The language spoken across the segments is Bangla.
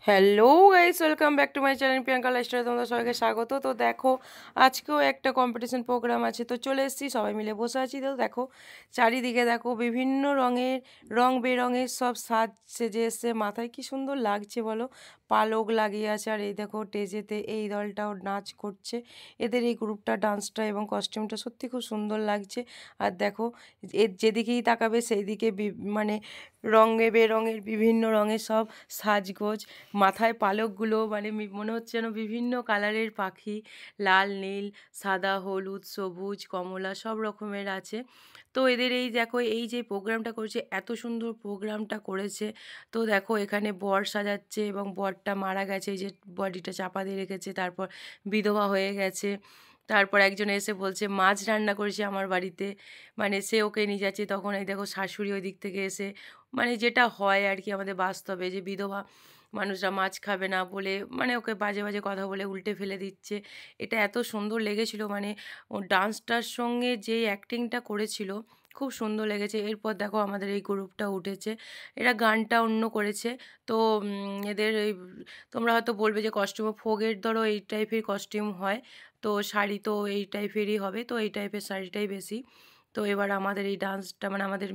Hello guys, welcome back to my channel Priyanka lifestyle. তোমাদের সবাইকে স্বাগত। তো দেখো, আজকেও একটা কম্পিটিশন প্রোগ্রাম আছে, তো চলে এসেছি, সবাই মিলে বসে আছি। তো দেখো চারিদিকে দেখো বিভিন্ন রঙের রং বেরঙের সব সাজ সেজে এসছে, মাথায় কি সুন্দর লাগছে বলো, পালক লাগিয়ে আছে। আর এই দেখো স্টেজেতে এই দলটাও নাচ করছে, এদের এই গ্রুপটা ডান্সটা এবং কস্টিউমটা সত্যি খুব সুন্দর লাগছে। আর দেখো এর যেদিকেই তাকাবে সেই দিকে মানে রঙে বেরঙের বিভিন্ন রঙের সব সাজগোজ, মাথায় পালকগুলো মানে মনে হচ্ছে যেন বিভিন্ন কালারের পাখি, লাল নীল সাদা হলুদ সবুজ কমলা সব রকমের আছে। তো এদের এই দেখো এই যে প্রোগ্রামটা করেছে, এত সুন্দর প্রোগ্রামটা করেছে। তো দেখো এখানে বর সাজাচ্ছে এবং বরটা মারা গেছে, এই যে বডিটা চাপা দিয়ে রেখেছে, তারপর বিধবা হয়ে গেছে। তারপর একজন এসে বলছে মাছ রান্না করেছে আমার বাড়িতে, মানে সে ওকে নিয়ে যাচ্ছে। তখন এই দেখো শাশুড়ি ওই দিক থেকে এসে, মানে যেটা হয় আর কি আমাদের বাস্তবে, যে বিধবা মানুষরা মাছ খাবে না বলে মানে ওকে বাজে বাজে কথা বলে উল্টে ফেলে দিচ্ছে। এটা এত সুন্দর লেগেছিল, মানে ও ডান্সটার সঙ্গে যে অ্যাক্টিংটা করেছিল খুব সুন্দর লেগেছে। এরপর দেখো আমাদের এই গ্রুপটা উঠেছে, এরা গানটা অন্য করেছে। তো এদের এই তোমরা হয়তো বলবে যে কস্টিউম ফোকের ধরো এই টাইপের কস্টিউম হয়, তো শাড়ি তো এই টাইপেরই হবে, তো এই টাইপের শাড়িটাই বেশি। তো এবার আমাদের এই ডান্সটা মানে আমাদের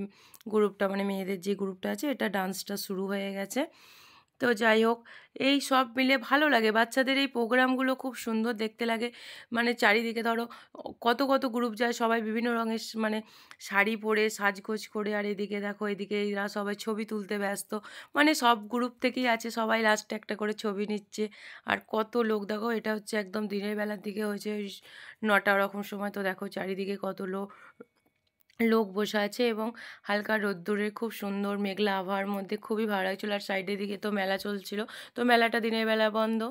গ্রুপটা মানে মেয়েদের যে গ্রুপটা আছে এটা ডান্সটা শুরু হয়ে গেছে। তো যাই হোক, এই সব মিলে ভালো লাগে, বাচ্চাদের এই প্রোগ্রামগুলো খুব সুন্দর দেখতে লাগে। মানে চারিদিকে ধরো কত কত গ্রুপ যায়, সবাই বিভিন্ন রঙের মানে শাড়ি পরে সাজগোজ করে, আর এদিকে দেখো এদিকে এরা সবাই ছবি তুলতে ব্যস্ত। মানে সব গ্রুপ থেকেই আছে, সবাই লাস্টে একটা করে ছবি নিচ্ছে। আর কত লোক দেখো, এটা হচ্ছে একদম দিনের বেলার দিকে হয়েছে, ওই 9টা ওরকম সময়। তো দেখো চারিদিকে কত লোক লোক বসে আছে এবং হালকা রোদ্দুরে খুব সুন্দর মেঘলা আবহাওয়ার মধ্যে খুবই ভালো লাগছিল। আর সাইডের দিকে তো মেলা চলছিল, তো মেলাটা দিনের বেলা বন্ধ।